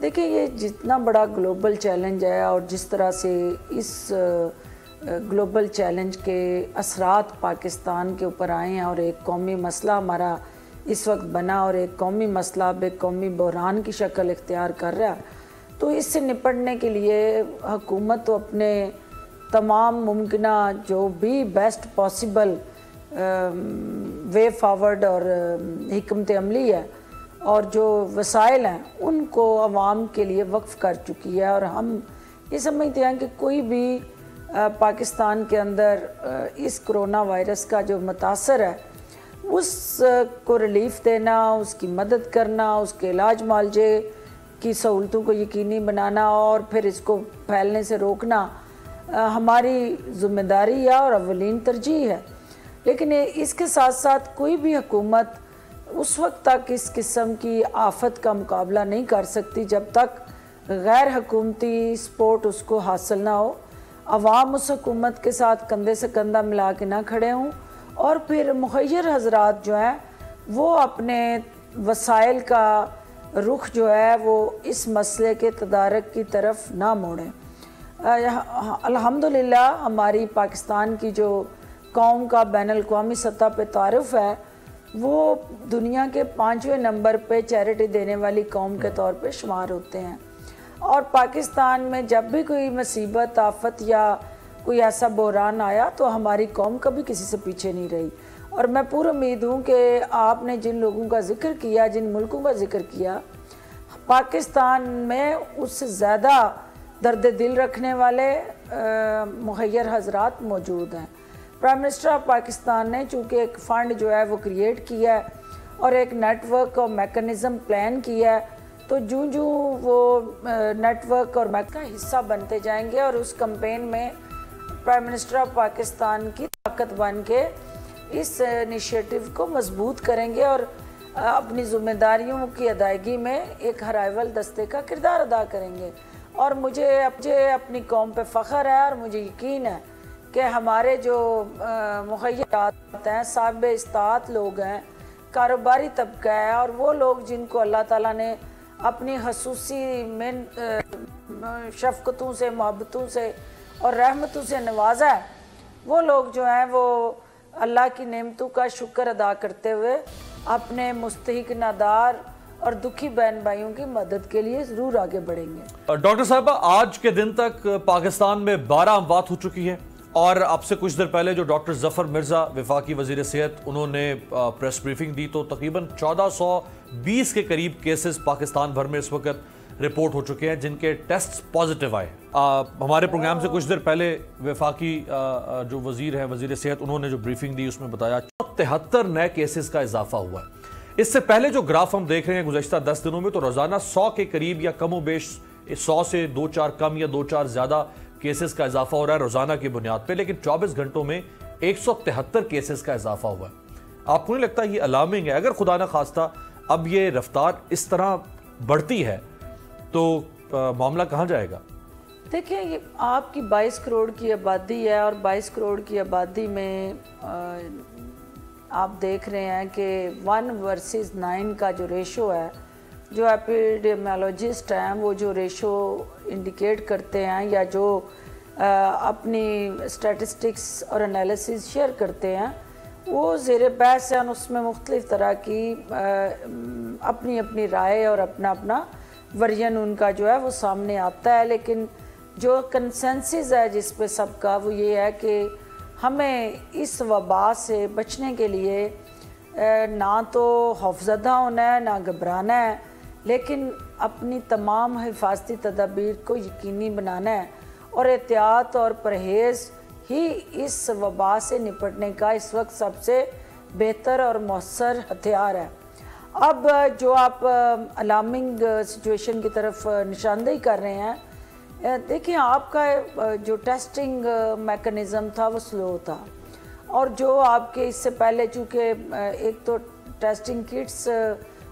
دیکھیں یہ جتنا بڑا گلوبل چیلنج ہے اور جس طرح سے اس گلوبل چیلنج کے اثرات پاکستان کے اوپر آئے ہیں اور ایک قومی مسئلہ ہمارا اس وقت بنا اور ایک قومی مسئلہ اب ایک قومی بحران کی شکل اختیار کر رہا ہے، تو اس سے نپٹنے کے لیے حکومت تو اپنے تمام ممکنہ جو بھی بیسٹ پاسبل وے فارورڈ اور حکمت عملی ہے اور جو وسائل ہیں ان کو عوام کے لیے وقف کر چکی ہے، اور ہم یہ سمجھتے ہیں کہ کوئی بھی پاکستان کے اندر اس کرونا وائرس کا جو متاثر ہے اس کو ریلیف دینا، اس کی مدد کرنا، اس کے علاج معالجے کی سہولتوں کو یقینی بنانا اور پھر اس کو پھیلنے سے روکنا ہماری ذمہ داری ہے اور اولین ترجیح ہے۔ لیکن اس کے ساتھ ساتھ کوئی بھی حکومت اس وقت تک اس قسم کی آفت کا مقابلہ نہیں کر سکتی جب تک غیر حکومتی سپورٹ اس کو حاصل نہ ہو، عوام اس حکومت کے ساتھ کندھے سے کندھا ملا کے نہ کھڑے ہوں، اور پھر مخیر حضرات جو ہیں وہ اپنے وسائل کا رخ جو ہے وہ اس مسئلے کے تدارک کی طرف نہ موڑیں۔ الحمدللہ ہماری پاکستان کی جو قوم کا بین الاقوامی سطح پہ تعارف ہے وہ دنیا کے 5ویں نمبر پہ چیریٹی دینے والی قوم کے طور پہ شمار ہوتے ہیں، اور پاکستان میں جب بھی کوئی مصیبت آفت یا کوئی ایسا بحران آیا تو ہماری قوم کبھی کسی سے پیچھے نہیں رہی۔ اور میں پورا امید ہوں کہ آپ نے جن لوگوں کا ذکر کیا، جن ملکوں کا ذکر کیا، پاکستان میں اس سے زیادہ درد دل رکھنے والے مخیر حضرات موجود ہیں۔ پرائم منسٹر آف پاکستان نے چونکہ ایک فنڈ جو ہے وہ کریٹ کیا ہے اور ایک نیٹ ورک اور میکنزم پلان کیا ہے، تو جو وہ نیٹ ورک اور کا حصہ بنتے جائیں گے اور اس کمپین میں پرائم منسٹر آف پاکستان کی طاقت بن کے اس انیشیٹو کو مضبوط کریں گے اور اپنی ذمہ داریوں کی ادائیگی میں ایک ہرائیول دستے کا کردار ادا کریں گے۔ اور مجھے اپنی قوم پہ فخر ہے اور مجھے یقین ہے کہ ہمارے جو مخیرات ہیں، صاحب استطاعت لوگ ہیں، کاروباری طبقہ ہے اور وہ لوگ جن کو اللہ تعالیٰ نے اپنی خصوصی شفقتوں سے، محبتوں سے اور رحمتوں سے نوازا ہے، وہ لوگ جو ہیں وہ اللہ کی نعمتوں کا شکر ادا کرتے ہوئے اپنے مستحق نادار اور دکھی بہن بھائیوں کی مدد کے لیے ضرور آگے بڑھیں گے۔ ڈاکٹر صاحبہ، آج کے دن تک پاکستان میں 12 اموات ہو چکی ہیں، اور اب سے کچھ دیر پہلے جو ڈاکٹر ظفر مرزا وفاقی وزیر صحت انہوں نے پریس بریفنگ دی تو تقریباً 1420 کے قریب کیسز پاکستان بھر میں اس وقت رپورٹ ہو چکے ہیں جن کے ٹیسٹ پازیٹیو آئے۔ ہمارے پروگرام سے کچھ دیر پہلے وفاقی جو وزیر ہیں، وزیر صحت، انہوں نے جو بریفنگ دی اس میں بتایا 73 نئے کیسز کا اضافہ ہوا ہے۔ اس سے پہلے جو گراف ہم دیکھ رہے ہیں گزشتہ 10 دنوں میں تو روزانہ 100 کے قریب یا کم و بیش 100 سے 2-4 کم یا 2-4 زیادہ کیسز کا اضافہ ہو رہا ہے روزانہ کی بنیاد پہ، لیکن 24 گھنٹوں میں 173 کیسز کا اضافہ ہوا ہے۔ آپ کو نہیں لگتا یہ الارمنگ ہے؟ اگر خدا نہ خواستہ اب یہ رفتار اس طرح بڑھتی ہے تو معاملہ کہاں جائے گا؟ دیکھیں یہ آپ کی 22 کروڑ کی آبادی ہے اور 22 کروڑ کی آبادی میں آپ دیکھ رہے ہیں کہ 1 ورسز 9 کا جو ریشو ہے، جو ایپیڈیمیولوجسٹ ہیں وہ جو ریشو انڈیکیٹ کرتے ہیں یا جو اپنی اسٹیٹسٹکس اور انالیسز شیئر کرتے ہیں وہ زیر بحث ہیں، اس میں مختلف طرح کی اپنی اپنی رائے اور اپنا ورژن ان کا جو ہے وہ سامنے آتا ہے، لیکن جو کنسنسس ہے جس پہ سب کا وہ یہ ہے کہ ہمیں اس وبا سے بچنے کے لیے نہ تو خوفزدہ ہونا ہے، نہ گھبرانا ہے، لیکن اپنی تمام حفاظتی تدابیر کو یقینی بنانا ہے، اور احتیاط اور پرہیز ہی اس وبا سے نپٹنے کا اس وقت سب سے بہتر اور مؤثر ہتھیار ہے۔ اب جو آپ الارمنگ سچویشن کی طرف نشاندہی کر رہے ہیں، دیکھیں آپ کا جو ٹیسٹنگ میکنزم تھا وہ سلو تھا، اور جو آپ کے اس سے پہلے چونکہ ایک تو ٹیسٹنگ کٹس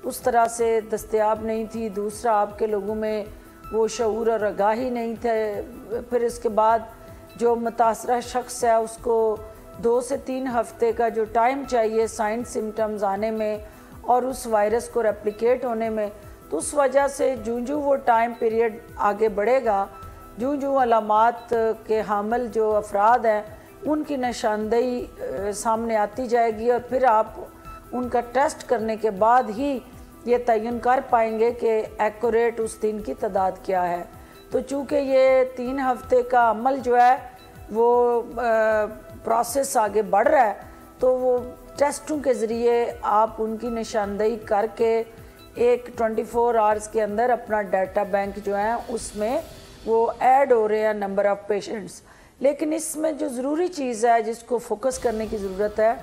اس طرح سے دستیاب نہیں تھی، دوسرا آپ کے لوگوں میں وہ شعور اور آگاہی نہیں تھے، پھر اس کے بعد جو متاثرہ شخص ہے اس کو 2 سے 3 ہفتے کا جو ٹائم چاہیے سائن سمٹمز آنے میں اور اس وائرس کو ریپلیکیٹ ہونے میں، تو اس وجہ سے جو وہ ٹائم پیریڈ آگے بڑھے گا، جو علامات کے حامل جو افراد ہیں ان کی نشاندہی سامنے آتی جائے گی، اور پھر آپ ان کا ٹیسٹ کرنے کے بعد ہی یہ تعین کر پائیں گے کہ ایکوریٹ اس دن کی تعداد کیا ہے۔ تو چونکہ یہ 3 ہفتے کا عمل جو ہے وہ پروسیس آگے بڑھ رہا ہے، تو وہ ٹیسٹوں کے ذریعے آپ ان کی نشاندہی کر کے ایک 24 آورز کے اندر اپنا ڈیٹا بینک جو ہے اس میں وہ ایڈ ہو رہے ہیں نمبر آف پیشنٹس۔ لیکن اس میں جو ضروری چیز ہے جس کو فوکس کرنے کی ضرورت ہے،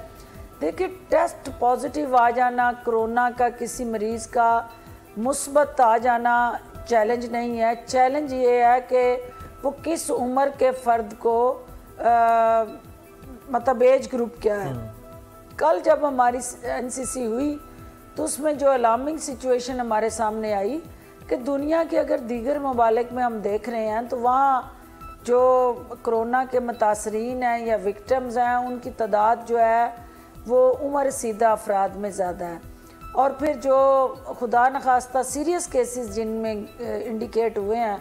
دیکھیں ٹیسٹ پازیٹیو آ جانا کرونا کا کسی مریض کا مثبت آ جانا چیلنج نہیں ہے۔ چیلنج یہ ہے کہ وہ کس عمر کے فرد کو مطلب ایج گروپ کیا ہے۔ کل جب ہماری NCC ہوئی تو اس میں جو الارمنگ سچویشن ہمارے سامنے آئی کہ دنیا کے اگر دیگر ممالک میں ہم دیکھ رہے ہیں تو وہاں جو کرونا کے متاثرین ہیں یا وکٹمز ہیں ان کی تعداد جو ہے وہ عمر رسیدہ افراد میں زیادہ ہے، اور پھر جو خدا نخواستہ سیریس کیسز جن میں انڈیکیٹ ہوئے ہیں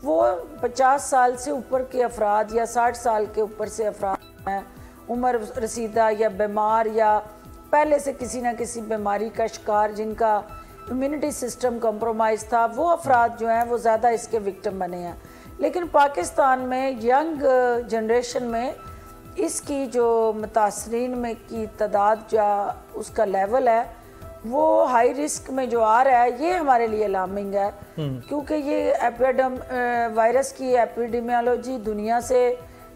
وہ 50 سال سے اوپر کے افراد یا 60 سال کے اوپر سے افراد ہیں، عمر رسیدہ یا بیمار یا پہلے سے کسی نہ کسی بیماری کا شکار جن کا امیونٹی سسٹم کمپرومائز تھا، وہ افراد جو ہیں وہ زیادہ اس کے وکٹم بنے ہیں۔ لیکن پاکستان میں ینگ جنریشن میں اس کی جو متاثرین میں کی تعداد یا اس کا لیول ہے وہ ہائی رسک میں جو آ رہا ہے، یہ ہمارے لیے الارمنگ ہے، کیونکہ یہ وائرس کی ایپیڈیمیالوجی دنیا سے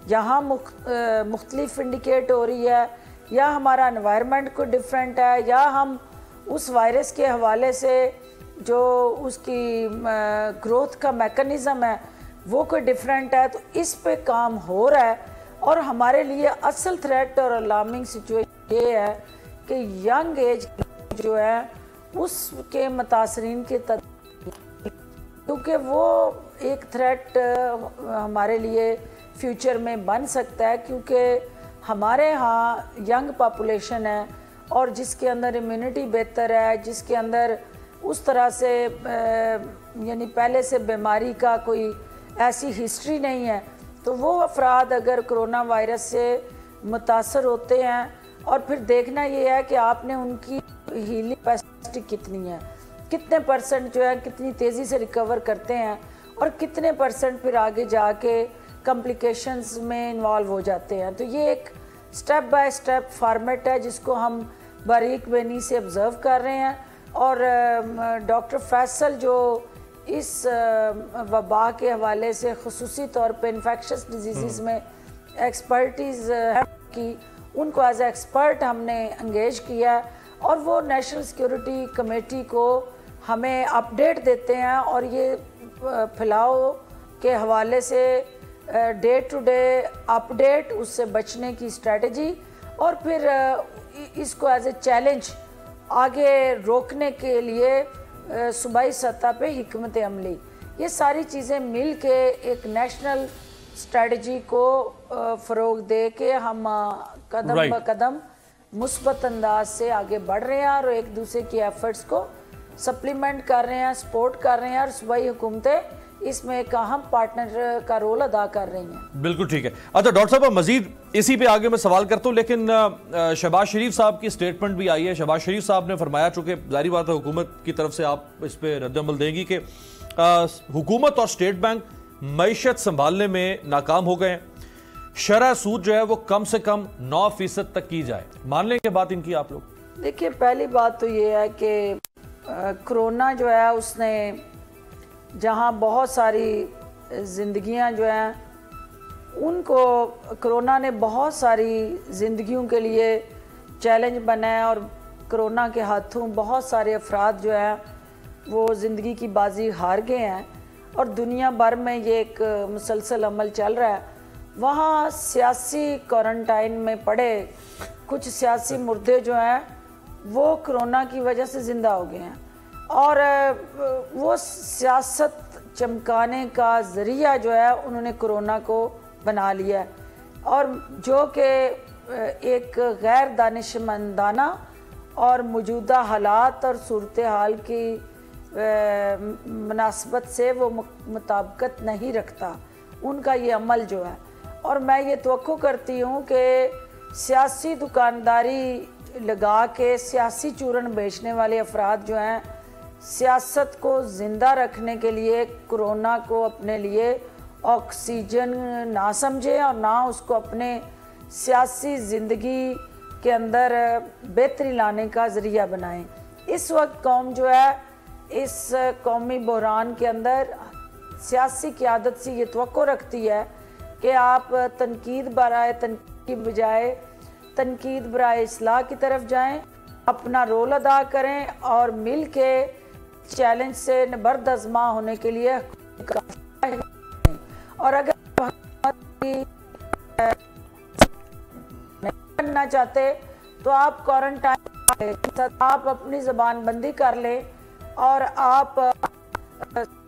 یہاں مختلف انڈیکیٹ ہو رہی ہے، یا ہمارا انوائرمنٹ کو ڈیفرنٹ ہے، یا ہم اس وائرس کے حوالے سے جو اس کی گروتھ کا میکنزم ہے وہ کوئی ڈیفرنٹ ہے۔ تو اس پہ کام ہو رہا ہے، اور ہمارے لیے اصل تھریٹ اور الارمنگ سچویشن یہ ہے کہ ینگ ایج جو ہے اس کے متاثرین کے کیونکہ وہ ایک تھریٹ ہمارے لیے فیوچر میں بن سکتا ہے، کیونکہ ہمارے ہاں ینگ پاپولیشن ہے اور جس کے اندر امیونٹی بہتر ہے، جس کے اندر اس طرح سے یعنی پہلے سے بیماری کا کوئی ایسی ہسٹری نہیں ہے، تو وہ افراد اگر کرونا وائرس سے متاثر ہوتے ہیں، اور پھر دیکھنا یہ ہے کہ آپ نے ان کی ہیلنگ کیپیسٹی کتنی ہے، کتنے پرسنٹ جو ہے کتنی تیزی سے ریکور کرتے ہیں، اور کتنے پرسنٹ پھر آگے جا کے کمپلیکیشنز میں انوالو ہو جاتے ہیں۔ تو یہ ایک سٹیپ بائی سٹیپ فارمیٹ ہے جس کو ہم باریک بینی سے آبزرو کر رہے ہیں، اور ڈاکٹر فیصل جو اس وبا کے حوالے سے خصوصی طور پہ انفیکشس ڈیزیزز میں ایکسپرٹیز کی، ان کو ایز اے ایکسپرٹ ہم نے انگیج کیا ہے، اور وہ نیشنل سیکیورٹی کمیٹی کو ہمیں اپڈیٹ دیتے ہیں، اور یہ پھیلاؤ کے حوالے سے ڈے ٹو ڈے اپڈیٹ، اس سے بچنے کی اسٹریٹجی، اور پھر اس کو ایز اے چیلنج آگے روکنے کے لیے صوبائی سطح پہ حکمت عملی، یہ ساری چیزیں مل کے ایک نیشنل اسٹریٹجی کو فروغ دے کے ہم قدم بہ قدم مثبت انداز سے آگے بڑھ رہے ہیں، اور ایک دوسرے کی ایفرٹس کو سپلیمنٹ کر رہے ہیں، سپورٹ کر رہے ہیں، اور صوبائی حکومتیں اس میں ایک اہم پارٹنر کا رول ادا کر رہی ہیں۔ بالکل ٹھیک ہے۔ اچھا ڈاکٹر صاحب مزید اسی پہ آگے میں سوال کرتا ہوں، لیکن شہباز شریف صاحب کی سٹیٹمنٹ بھی آئی ہے۔ شہباز شریف صاحب نے فرمایا، چونکہ ظاہری بات ہے حکومت کی طرف سے آپ اس پہ رد عمل دیں گی، کہ حکومت اور اسٹیٹ بینک معیشت سنبھالنے میں ناکام ہو گئے ہیں، شرح سود جو ہے وہ کم سے کم 9% تک کی جائے، مان لیں کہ بات ان کی آپ لوگ؟ دیکھیے پہلی بات تو یہ ہے کہ کرونا جو ہے اس نے جہاں بہت ساری زندگیاں جو ہیں ان کو کرونا نے بہت ساری زندگیوں کے لیے چیلنج بنا ہے، اور کرونا کے ہاتھوں بہت سارے افراد جو ہیں وہ زندگی کی بازی ہار گئے ہیں، اور دنیا بھر میں یہ ایک مسلسل عمل چل رہا ہے۔ وہاں سیاسی کوارنٹائن میں پڑے کچھ سیاسی مردے جو ہیں وہ کرونا کی وجہ سے زندہ ہو گئے ہیں، اور وہ سیاست چمکانے کا ذریعہ جو ہے انہوں نے کرونا کو بنا لیا ہے، اور جو کہ ایک غیر دانشمندانہ اور موجودہ حالات اور صورتحال کی مناسبت سے وہ مطابقت نہیں رکھتا ان کا یہ عمل جو ہے. اور میں یہ توقع کرتی ہوں کہ سیاسی دکانداری لگا کے سیاسی چورن بیچنے والے افراد جو ہیں سیاست کو زندہ رکھنے کے لیے کرونا کو اپنے لیے آکسیجن نہ سمجھیں اور نہ اس کو اپنے سیاسی زندگی کے اندر بہتری لانے کا ذریعہ بنائیں. اس وقت قوم جو ہے اس قومی بحران کے اندر سیاسی قیادت سے یہ توقع رکھتی ہے کہ آپ تنقید برائے تنقید کی بجائے تنقید برائے اصلاح کی طرف جائیں, اپنا رول ادا کریں اور مل کے چیلنج سے نبرد آزما ہونے کے لیے. اور اگر کرنا چاہتے تو آپ کوارنٹائن, آپ اپنی زبان بندی کر لیں اور آپ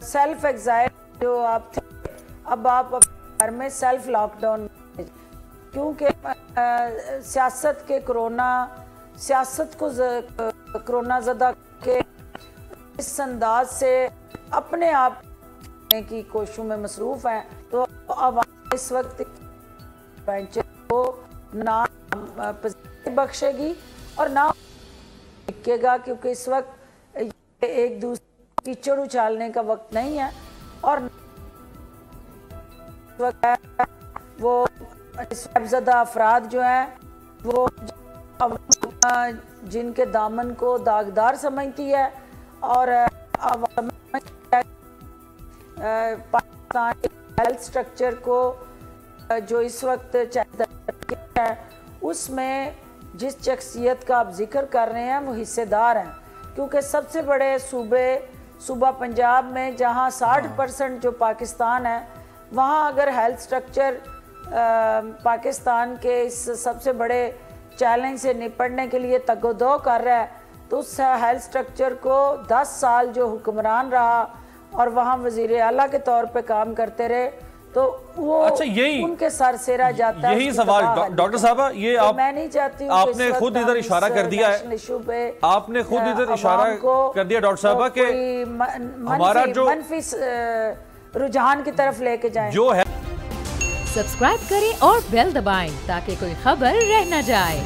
سیلف ایگزائل جو آپ تھے اب آپ اپنے گھر میں سیلف لاک ڈاؤن, کیونکہ سیاست کے سیاست کو کرونا زدہ کے اس انداز سے اپنے آپ کی کوششوں میں مصروف ہیں. تو عوام اس وقت کو نہ بخشے گی اور نہ لکھے گا, کیونکہ اس وقت ایک دوسرے کی کیچڑ اچھالنے کا وقت نہیں ہے. اور وہ زدہ افراد جو ہیں وہ جن کے دامن کو داغدار سمجھتی ہے اور پاکستان کے ہیلتھ سٹرکچر کو جو اس وقت ہے اس میں جس شخصیت کا آپ ذکر کر رہے ہیں وہ حصے دار ہیں, کیونکہ سب سے بڑے صوبہ پنجاب میں جہاں 60% جو پاکستان ہے وہاں اگر ہیلتھ سٹرکچر پاکستان کے اس سب سے بڑے چیلنج سے نپٹنے کے لیے تگ و دو کر رہا ہے تو اس ہیلتھ سٹرکچر کو 10 سال جو حکمران رہا اور وہاں وزیر اعلیٰ کے طور پہ کام کرتے رہے تو وہ ان کے سر سے رہ جاتا ہے. یہی سوال ڈاکٹر صاحبہ, یہ میں نہیں چاہتی ہوں آپ نے خود ادھر اشارہ کر دیا ہے, آپ نے خود ادھر اشارہ کر دیا ڈاکٹر صاحبہ کہ ہمارا جو منفی رجحان کی طرف لے کے جائیں. جو ہے سبسکرائب کریں اور بیل دبائیں تاکہ کوئی خبر رہ نہ جائے.